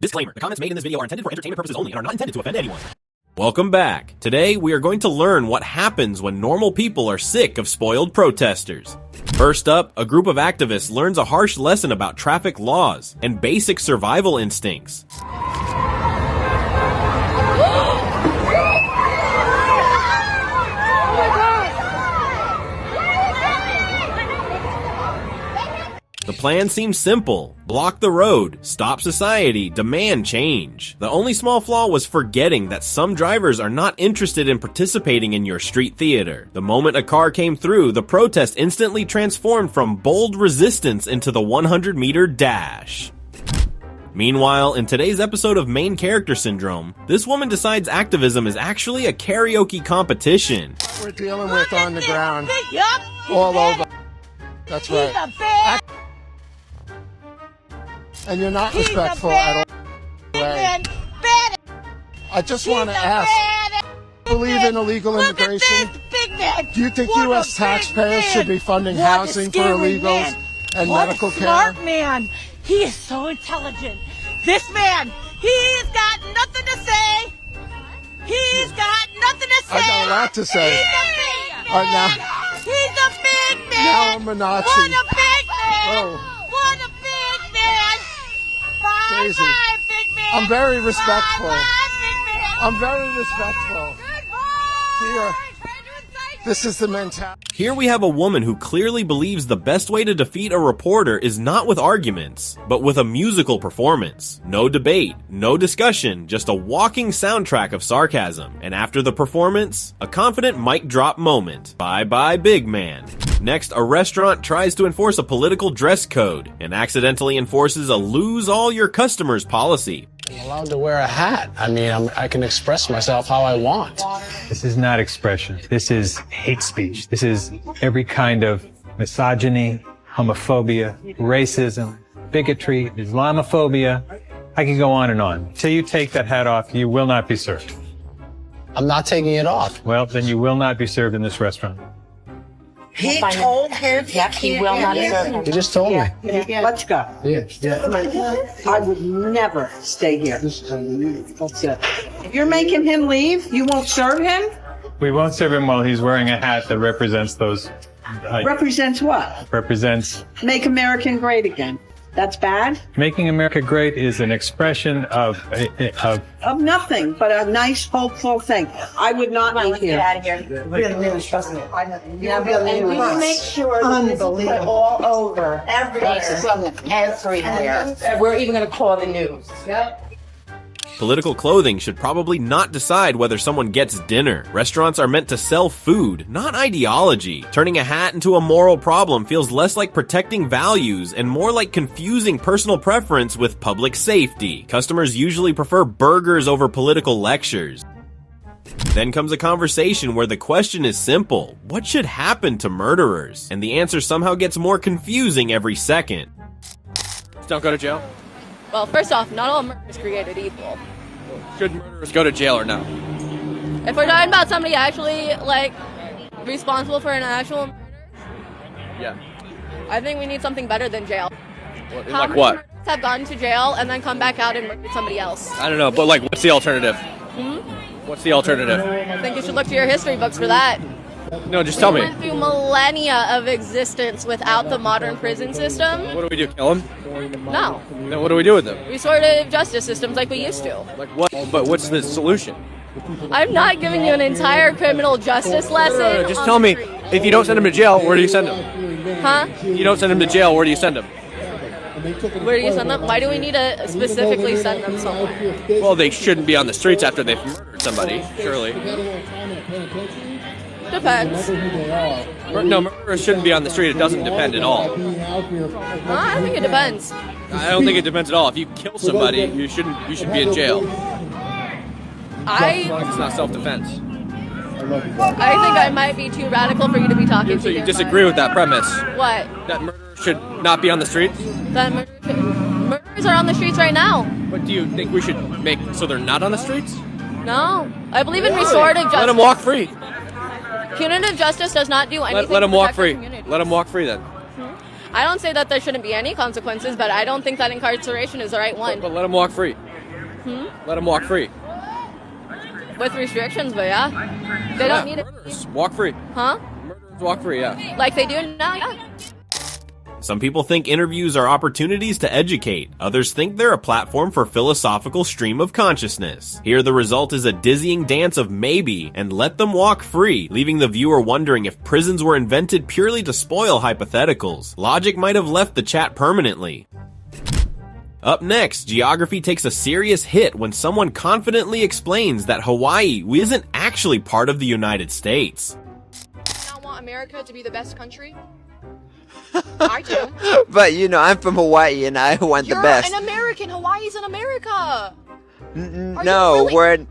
Disclaimer, the comments made in this video are intended for entertainment purposes only and are not intended to offend anyone. Welcome back. Today, we are going to learn what happens when normal people are sick of spoiled protesters. First up, a group of activists learns a harsh lesson about traffic laws and basic survival instincts. The plan seems simple. Block the road, stop society, demand change. The only small flaw was forgetting that some drivers are not interested in participating in your street theater. The moment a car came through, the protest instantly transformed from bold resistance into the 100-meter dash. Meanwhile, in today's episode of Main Character Syndrome, this woman decides activism is actually a karaoke competition. We're dealing with on the ground, all over. That's right. And you're not respectful at all. I just want to ask, believe in illegal immigration? Do you think U.S. taxpayers should be funding housing for illegals and medical care? Smart man. He is so intelligent. This man, he's got nothing to say. He's got nothing to say. I got a lot to say. He's a big man. He's a big man. Now I'm a Nazi. What a big man. Oh. What a big man. Crazy. Bye, big man. I'm very respectful. Bye, big man. I'm very respectful. Here, this is the mentality. Here we have a woman who clearly believes the best way to defeat a reporter is not with arguments, but with a musical performance. No debate, no discussion, just a walking soundtrack of sarcasm. And after the performance, a confident mic drop moment. Bye bye big man. Next, a restaurant tries to enforce a political dress code and accidentally enforces a lose all your customers policy. I'm allowed to wear a hat. I mean, I can express myself how I want. This is not expression. This is hate speech. This is every kind of misogyny, homophobia, racism, bigotry, Islamophobia. I can go on and on. Until you take that hat off, you will not be served. I'm not taking it off. Well, then you will not be served in this restaurant. He told him he will not serve him. You just told me. Let's go. I would never stay here. That's it. If you're making him leave, you won't serve him? We won't serve him while he's wearing a hat that represents those. Represents what? Represents Make American great again. That's bad? making America great is an expression of Of nothing, but a nice, hopeful thing. I would not be here. Get out of here. You make sure that this is put all over. Everywhere. We're even going to call the news. Political clothing should probably not decide whether someone gets dinner. Restaurants are meant to sell food, not ideology. Turning a hat into a moral problem feels less like protecting values and more like confusing personal preference with public safety. Customers usually prefer burgers over political lectures. Then comes a conversation where the question is simple: what should happen to murderers? And the answer somehow gets more confusing every second. Don't go to jail? Well, first off, not all murder is created equal. Should murderers go to jail or no? If we're talking about somebody actually, responsible for an actual murder, Yeah. I think we need something better than jail. How Like many what? murderers have gone to jail and then come back out and murdered somebody else? I don't know, but what's the alternative? What's the alternative? I think you should look to your history books for that. No, just tell We me. went through millennia of existence without the modern prison system. What do we do, kill them? No. Then what do we do with them? Restorative justice systems like we used to. Like what? But what's the solution? I'm not giving you an entire criminal justice lesson. Just on tell the me, street. if you don't send them to jail, where do you send them? Huh? If you don't send them to jail, where do you send them? Where do you send them? Why do we need to specifically send them somewhere? Well, they shouldn't be on the streets after they've murdered somebody, surely. Depends. No, murderers shouldn't be on the street. It doesn't depend at all. I think it depends. I don't think it depends at all. If you kill somebody, you should be in jail. It's not self-defense. I think I might be too radical for you to be talking So to. you here, disagree with that premise? What? That murderers should not be on the streets? That murderers are on the streets right now. But do you think we should make so they're not on the streets? No. I believe in restorative justice. Let them walk free. Punitive justice does not do anything Let them to walk protect our free. communities. Let them walk free then. I don't say that there shouldn't be any consequences, but I don't think that incarceration is the right one. But let them walk free. Let them walk free. With restrictions, but yeah. They don't need it. Murderers walk free. Huh? Murderers walk free, yeah. Like they do now, yeah. Some people think interviews are opportunities to educate. Others think they're a platform for philosophical stream of consciousness. Here the result is a dizzying dance of maybe and let them walk free, leaving the viewer wondering if prisons were invented purely to spoil hypotheticals. Logic might have left the chat permanently. Up next, geography takes a serious hit when someone confidently explains that Hawaii isn't actually part of the United States. I want America to be the best country. I do. But you know, I'm from Hawaii and I want the best. You're an American. Hawaii's in America. No, really? We're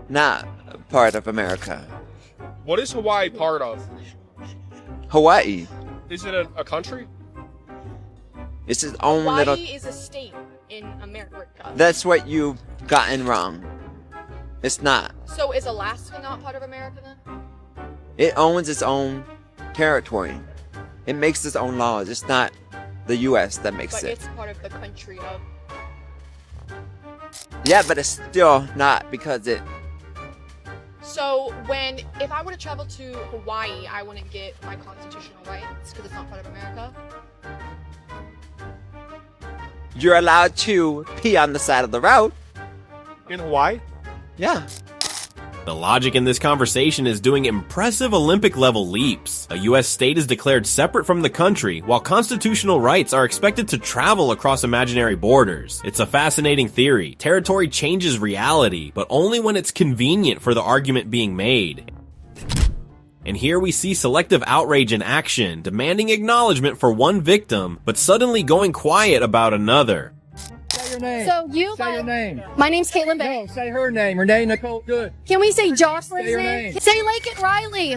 not part of America. What is Hawaii part of? Hawaii. Is it a country? It's its own Hawaii little... is a state in America. That's what you've gotten wrong. It's not. So is Alaska not part of America then? It owns its own territory. It makes its own laws. It's not the U.S. that makes it. But it's part of the country of... Yeah, but it's still not because it... So if I were to travel to Hawaii, I wouldn't get my constitutional rights because it's not part of America? You're allowed to pee on the side of the road. In Hawaii? Yeah. The logic in this conversation is doing impressive Olympic-level leaps. A U.S. state is declared separate from the country, while constitutional rights are expected to travel across imaginary borders. It's a fascinating theory. Territory changes reality, but only when it's convenient for the argument being made. And here we see selective outrage in action, demanding acknowledgement for one victim, but suddenly going quiet about another. Say your name. So you say your name. My name's Caitlin Bay. No, say her name. Renee Nicole Good. Can we say Jocelyn's Say your name? name. Say Laken Riley.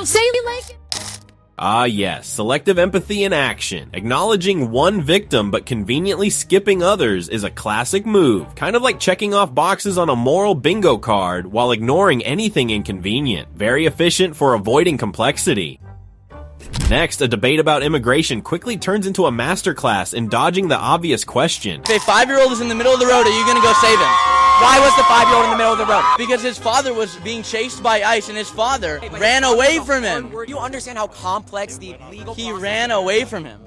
Say Laken. Ah yes, selective empathy in action. Acknowledging one victim but conveniently skipping others is a classic move, kind of like checking off boxes on a moral bingo card while ignoring anything inconvenient. Very efficient for avoiding complexity. Next, a debate about immigration quickly turns into a masterclass in dodging the obvious question. If a 5-year-old is in the middle of the road, are you gonna go save him? Why was the 5-year-old in the middle of the road? Because his father was being chased by ICE and his father ran away from him. You understand how complex the legal He ran away from him.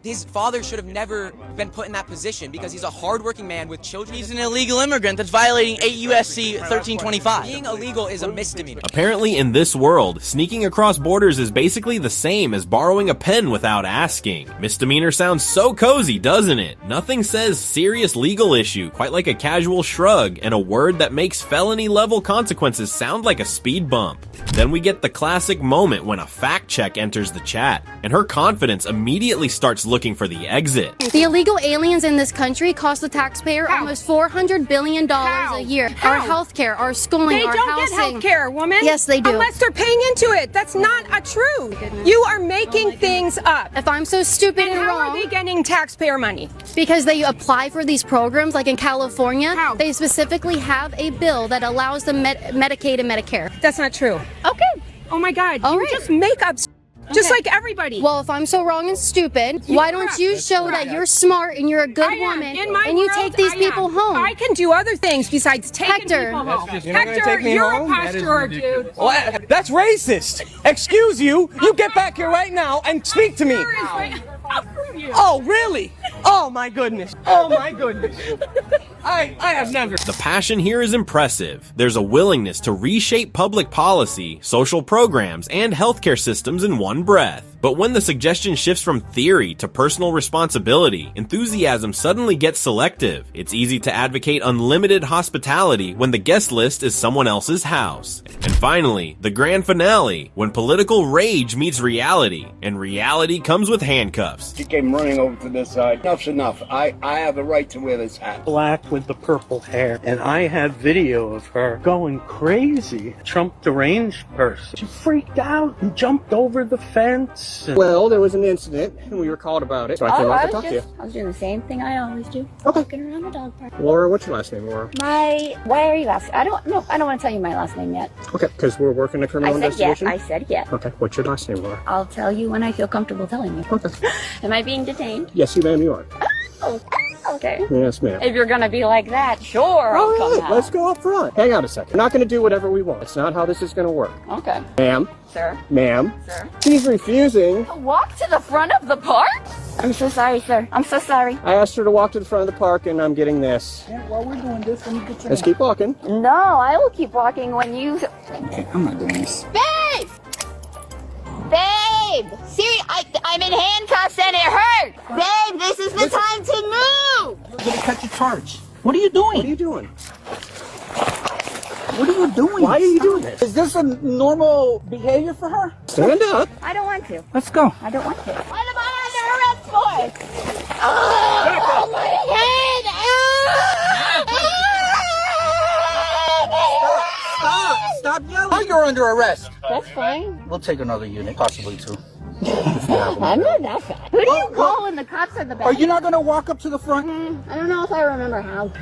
His father should have never been put in that position because he's a hardworking man with children. He's an illegal immigrant that's violating 8 U.S.C. 1325. Being illegal is a misdemeanor. Apparently in this world, sneaking across borders is basically the same as borrowing a pen without asking. Misdemeanor sounds so cozy, doesn't it? Nothing says serious legal issue, quite like a casual shrug, and a word that makes felony-level consequences sound like a speed bump. Then we get the classic moment when a fact check enters the chat, and her confidence immediately starts looking for the exit. The illegal aliens in this country cost the taxpayer almost $400 billion a year. Our healthcare, our schooling, they our don't housing. get healthcare, woman. Yes, they do. Unless they're paying into it. That's not a truth. You are making things up. If I'm so stupid and how wrong, are they getting taxpayer money? Because they apply for these programs, like in California, they specifically have a bill that allows them Medicaid and Medicare. That's not true. Okay. Oh my God. All you right. just make up just Okay. like everybody. Well, if I'm so wrong and stupid, why don't you show that you're smart and you're a good woman and you take these people home? I can do other things besides taking Hector. people home. You're not gonna Hector, take me you're home? a That is pastor, ridiculous. dude. Well, that's racist. Excuse you. You get back here right now and speak to me. Oh, really? Oh, my goodness. Oh, my goodness. I have never. The passion here is impressive. There's a willingness to reshape public policy, social programs, and healthcare systems in one breath. But when the suggestion shifts from theory to personal responsibility, enthusiasm suddenly gets selective. It's easy to advocate unlimited hospitality when the guest list is someone else's house. And finally, the grand finale, when political rage meets reality, and reality comes with handcuffs. She came running over to this side. Enough's enough. I have the right to wear this hat. Black with the purple hair, and I have video of her going crazy. Trump deranged person. She freaked out and jumped over the fence. Well, there was an incident, and we were called about it, so I came out to talk to you. I was doing the same thing I always do. Okay. Walking around the dog park. Laura, what's your last name, Laura? Why are you asking? I don't want to tell you my last name yet. Okay, because we're working a criminal investigation? I said yet. Okay, what's your last name, Laura? I'll tell you when I feel comfortable telling you. Okay. Am I being detained? Yes, you ma'am, you are. Oh, Okay. Yes, ma'am. If you're gonna be like that, sure, I'll come out. Let's go up front. Hang on a second. We're not going to do whatever we want. It's not how this is going to work. Okay. Ma'am. Sir. Ma'am. Sir. She's refusing. Walk to the front of the park? I'm so sorry, sir. I'm so sorry. I asked her to walk to the front of the park, and I'm getting this. Yeah, while we're doing this, let me get your Let's keep walking. No, I will keep walking when you... Okay, I'm not doing this. Babe! Babe! See, I'm in handcuffs and it hurts! Babe, this is the time to move! You're gonna cut your charge. What are you doing? What are you doing? What are you doing? Why are you doing this? Is this a normal behavior for her? Stand up. I don't want to. Let's go. I don't want to. What am I under arrest for? Oh, my head! Stop yelling. Now you're under arrest. That's fine. We'll take another unit, possibly two. I'm not that bad. Who do you call when the cops are the bad? Are you not going to walk up to the front? I don't know if I remember how.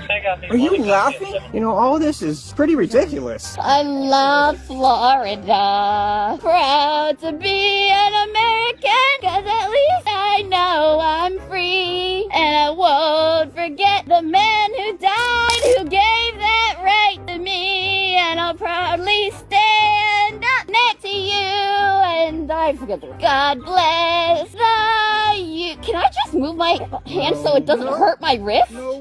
Are you laughing? You know, all this is pretty ridiculous. I love Florida. Proud to be an American, 'cause at least I know I'm free. And I won't forget the man who died, who gave that right to me. And I'll proudly stand up next to you. And I forget the rest. God bless the you. Can I just move my hand so it doesn't hurt my wrist? No.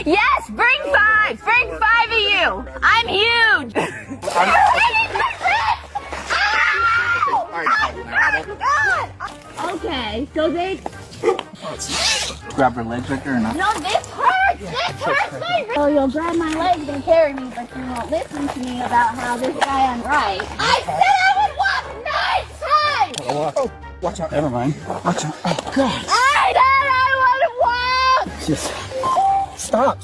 Yes, bring 5. Bring 5 of you. I'm huge. Okay, so they... Grab her legs right there or not? No, this hurts! This hurts my wrist! So you'll grab my legs and carry me, but you won't listen to me about how this guy I'm right. I said I would walk 9 times! Oh, watch out. Never mind. Watch out. Oh, God. I said I would walk! Just stop.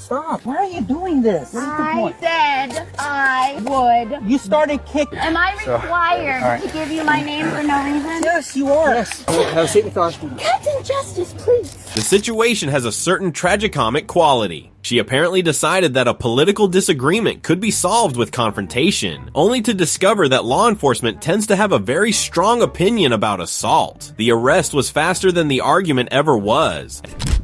Why are you doing this? What is the point? Said I would. You started kicking. Am I required to give you my name for no reason? Yes, you are. Yes. Have a seat in the car. Captain Justice, please. The situation has a certain tragicomic quality. She apparently decided that a political disagreement could be solved with confrontation, only to discover that law enforcement tends to have a very strong opinion about assault. The arrest was faster than the argument ever was.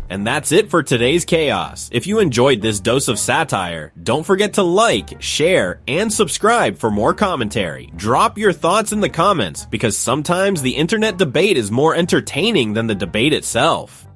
And that's it for today's chaos. If you enjoyed this dose of satire, don't forget to like, share, and subscribe for more commentary. Drop your thoughts in the comments, because sometimes the internet debate is more entertaining than the debate itself.